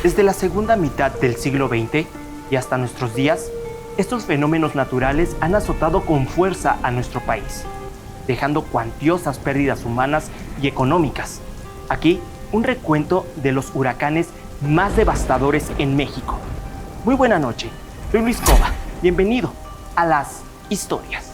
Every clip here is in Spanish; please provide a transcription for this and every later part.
Desde la segunda mitad del siglo XX y hasta nuestros días, estos fenómenos naturales han azotado con fuerza a nuestro país, dejando cuantiosas pérdidas humanas y económicas. Aquí, un recuento de los huracanes más devastadores en México. Muy buena noche, soy Luis Cova. Bienvenido a las historias.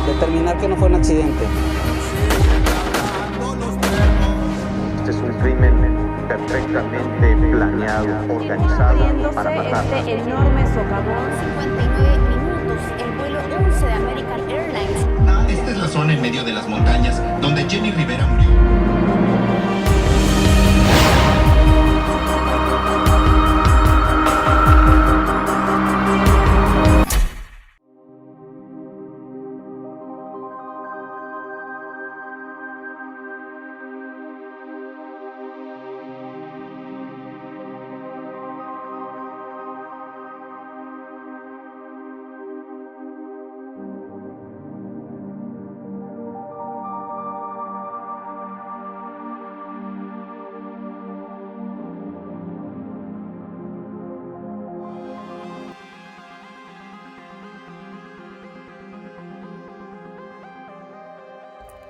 Determinar que no fue un accidente. Este es un crimen perfectamente planeado, organizado para matar. Este enorme socavón. 59 minutos, el vuelo 11 de American Airlines. Esta es la zona en medio de las montañas donde Jenny Rivera murió.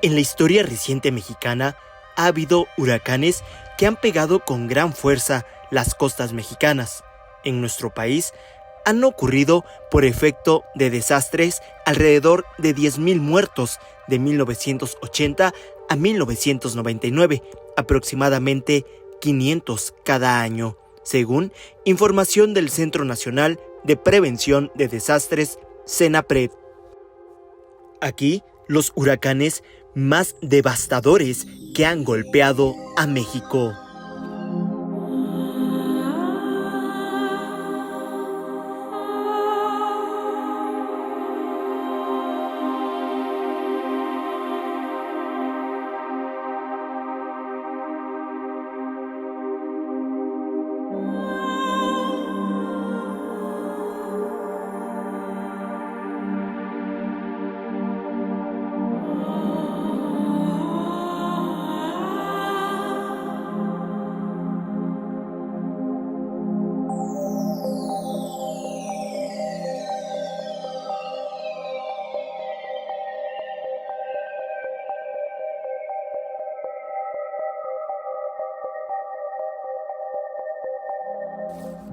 En la historia reciente mexicana ha habido huracanes que han pegado con gran fuerza las costas mexicanas. En nuestro país han ocurrido por efecto de desastres alrededor de 10,000 muertos de 1980 a 1999, aproximadamente 500 cada año, según información del Centro Nacional de Prevención de Desastres, CENAPRED. Aquí, los huracanes más devastadores que han golpeado a México.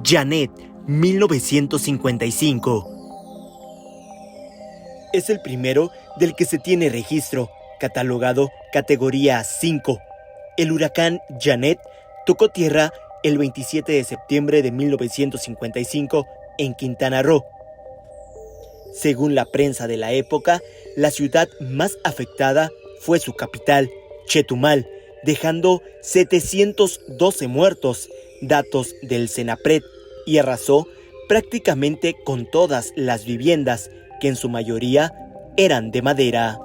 Janet, 1955. Es el primero del que se tiene registro, catalogado categoría 5. El huracán Janet tocó tierra el 27 de septiembre de 1955 en Quintana Roo. Según la prensa de la época, la ciudad más afectada fue su capital, Chetumal, dejando 712 muertos, datos del CENAPRED, y arrasó prácticamente con todas las viviendas, que en su mayoría eran de madera.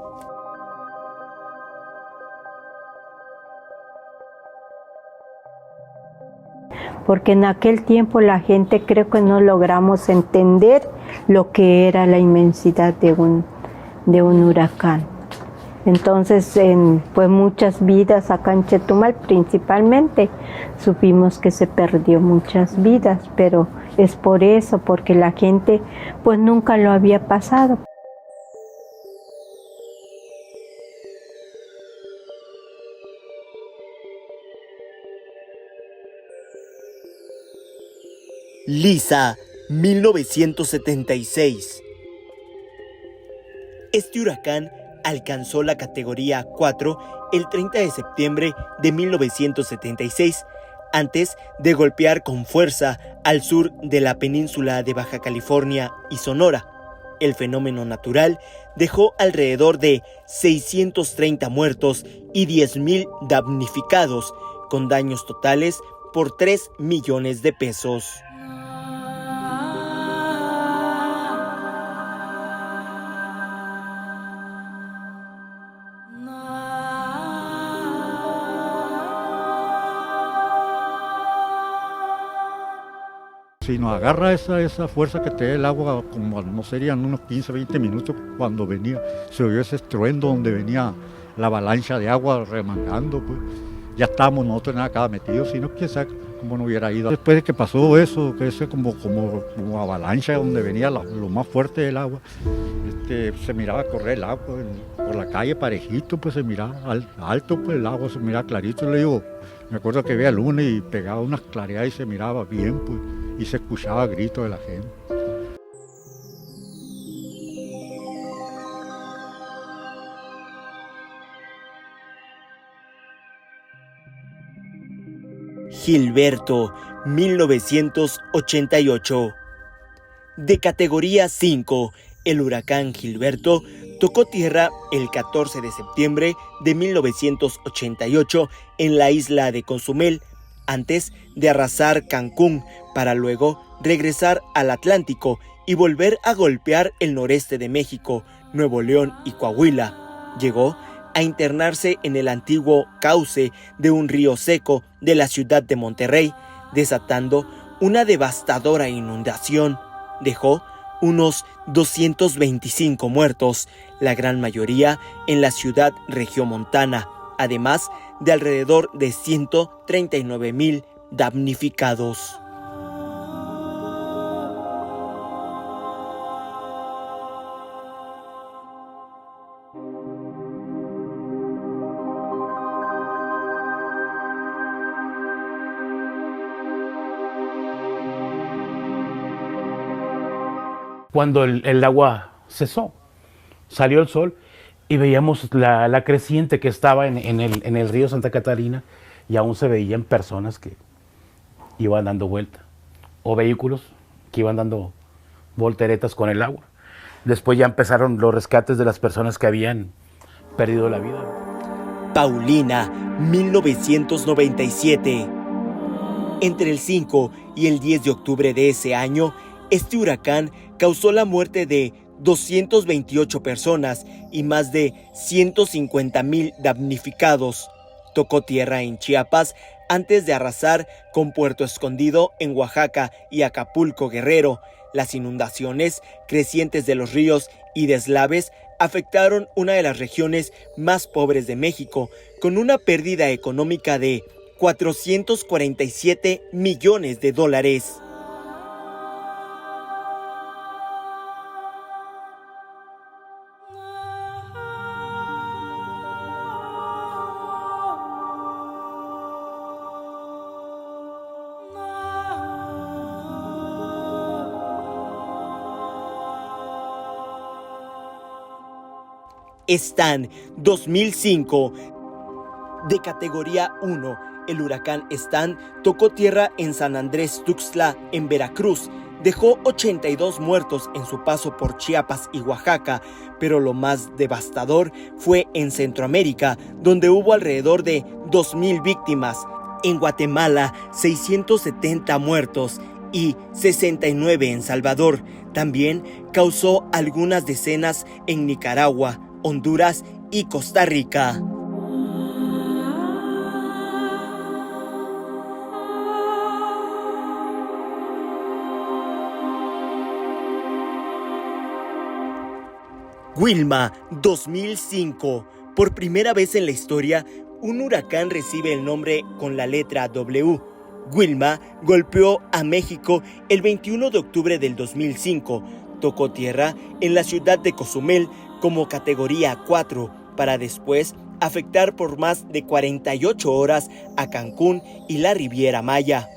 Porque en aquel tiempo la gente creo que no logramos entender lo que era la inmensidad de un huracán. Entonces, pues muchas vidas acá en Chetumal principalmente, supimos que se perdió muchas vidas, pero es por eso, porque la gente pues nunca lo había pasado. Lisa, 1976. Este huracán alcanzó la categoría 4 el 30 de septiembre de 1976, antes de golpear con fuerza al sur de la península de Baja California y Sonora. El fenómeno natural dejó alrededor de 630 muertos y 10,000 damnificados, con daños totales por 3 millones de pesos. Si nos agarra esa fuerza que te da el agua, como no serían unos 15, 20 minutos cuando venía, se oyó ese estruendo donde venía la avalancha de agua remangando, pues ya estábamos nosotros en la casa metidos, sino quién sabe cómo no hubiera ido. Después de que pasó eso, que ese como avalancha donde venía lo más fuerte del agua, se miraba correr el agua por la calle parejito, pues se miraba alto, pues el agua se miraba clarito. Le digo, me acuerdo que veía luna y pegaba unas claridades y se miraba bien, pues, y se escuchaba gritos de la gente. Gilberto, 1988. De categoría 5, el huracán Gilberto tocó tierra el 14 de septiembre de 1988 en la isla de Cozumel, antes de arrasar Cancún, para luego regresar al Atlántico y volver a golpear el noreste de México, Nuevo León y Coahuila. Llegó a internarse en el antiguo cauce de un río seco de la ciudad de Monterrey, desatando una devastadora inundación. Dejó unos 225 muertos, la gran mayoría en la ciudad regiomontana, además de alrededor de 139,000 damnificados. Cuando el agua cesó, salió el sol y veíamos la creciente que estaba en el río Santa Catarina, y aún se veían personas que iban dando vuelta o vehículos que iban dando volteretas con el agua. Después ya empezaron los rescates de las personas que habían perdido la vida. Paulina, 1997. Entre el 5 y el 10 de octubre de ese año, este huracán causó la muerte de 228 personas y más de 150,000 damnificados. Tocó tierra en Chiapas antes de arrasar con Puerto Escondido en Oaxaca y Acapulco, Guerrero. Las inundaciones crecientes de los ríos y deslaves afectaron una de las regiones más pobres de México, con una pérdida económica de 447 millones de dólares. Stan, 2005. De categoría 1, el huracán Stan tocó tierra en San Andrés Tuxtla, en Veracruz. Dejó 82 muertos en su paso por Chiapas y Oaxaca, pero lo más devastador fue en Centroamérica, donde hubo alrededor de 2,000 víctimas. En Guatemala, 670 muertos y 69 en Salvador. También causó algunas decenas en Nicaragua, Honduras y Costa Rica. Wilma, 2005. Por primera vez en la historia, un huracán recibe el nombre con la letra W. Wilma golpeó a México el 21 de octubre del 2005. Tocó tierra en la ciudad de Cozumel como categoría 4, para después afectar por más de 48 horas a Cancún y la Riviera Maya.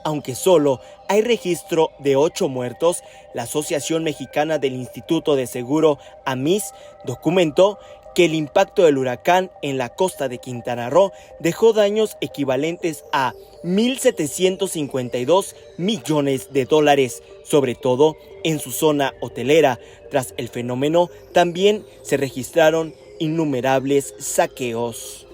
Aunque solo hay registro de 8 muertos, la Asociación Mexicana del Instituto de Seguro, AMIS, documentó que el impacto del huracán en la costa de Quintana Roo dejó daños equivalentes a 1,752 millones de dólares, sobre todo en su zona hotelera. Tras el fenómeno, también se registraron innumerables saqueos.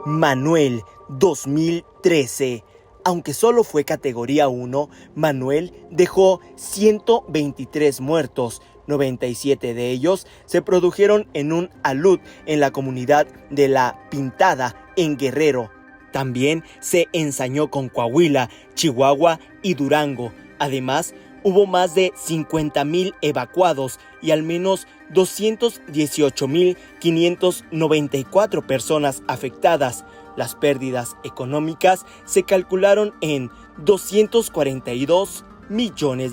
Manuel 2013. Aunque solo fue categoría 1, Manuel dejó 123 muertos. 97 de ellos se produjeron en un alud en la comunidad de La Pintada, en Guerrero. También se ensañó con Coahuila, Chihuahua y Durango. Además, hubo más de 50,000 evacuados y al menos 218,594 personas afectadas. Las pérdidas económicas se calcularon en $242 millones.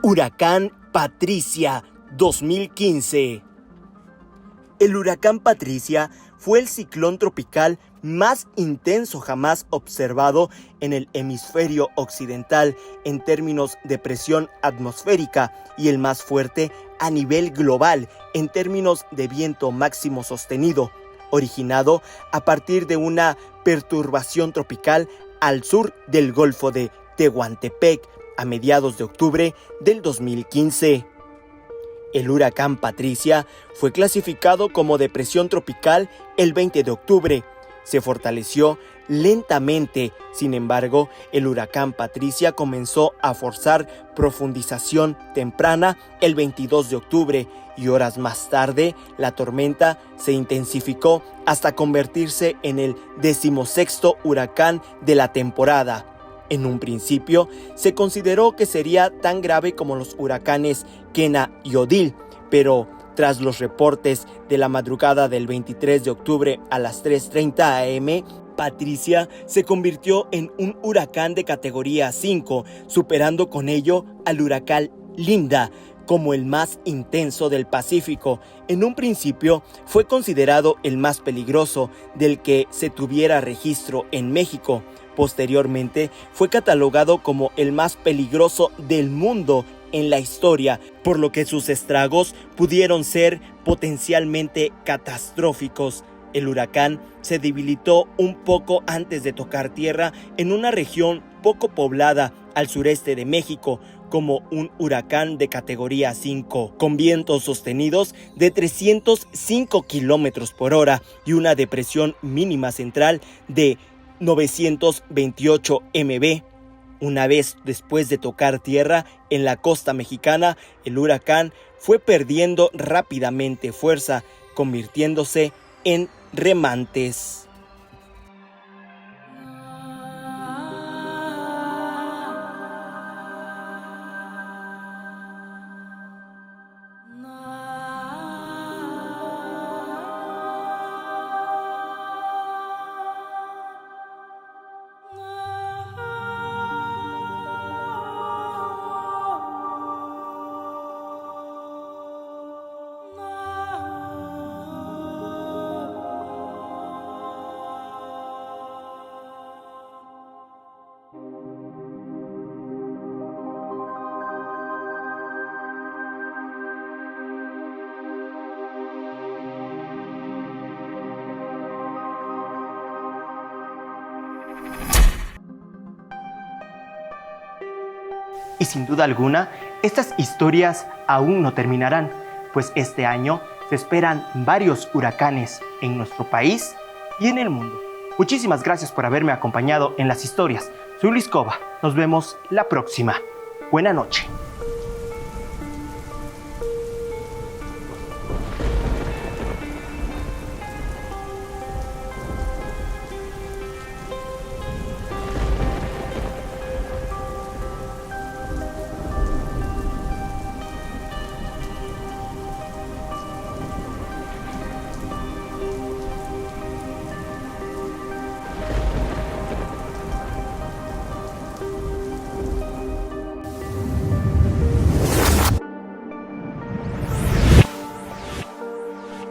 Huracán Patricia 2015. El huracán Patricia fue el ciclón tropical más intenso jamás observado en el hemisferio occidental en términos de presión atmosférica y el más fuerte a nivel global en términos de viento máximo sostenido, originado a partir de una perturbación tropical al sur del Golfo de Tehuantepec a mediados de octubre del 2015. El huracán Patricia fue clasificado como depresión tropical el 20 de octubre. Se fortaleció lentamente. Sin embargo, el huracán Patricia comenzó a forzar profundización temprana el 22 de octubre y horas más tarde la tormenta se intensificó hasta convertirse en el 16º huracán de la temporada. En un principio, se consideró que sería tan grave como los huracanes Kena y Odile, pero tras los reportes de la madrugada del 23 de octubre a las 3:30 am, Patricia se convirtió en un huracán de categoría 5, superando con ello al huracán Linda como el más intenso del Pacífico. En un principio, fue considerado el más peligroso del que se tuviera registro en México. Posteriormente, fue catalogado como el más peligroso del mundo en la historia, por lo que sus estragos pudieron ser potencialmente catastróficos. El huracán se debilitó un poco antes de tocar tierra en una región poco poblada al sureste de México, como un huracán de categoría 5, con vientos sostenidos de 305 kilómetros por hora y una depresión mínima central de 928 MB. Una vez después de tocar tierra en la costa mexicana, el huracán fue perdiendo rápidamente fuerza, convirtiéndose en remantes. Y sin duda alguna, estas historias aún no terminarán, pues este año se esperan varios huracanes en nuestro país y en el mundo. Muchísimas gracias por haberme acompañado en las historias. Soy Luis Cova. Nos vemos la próxima. Buena noche.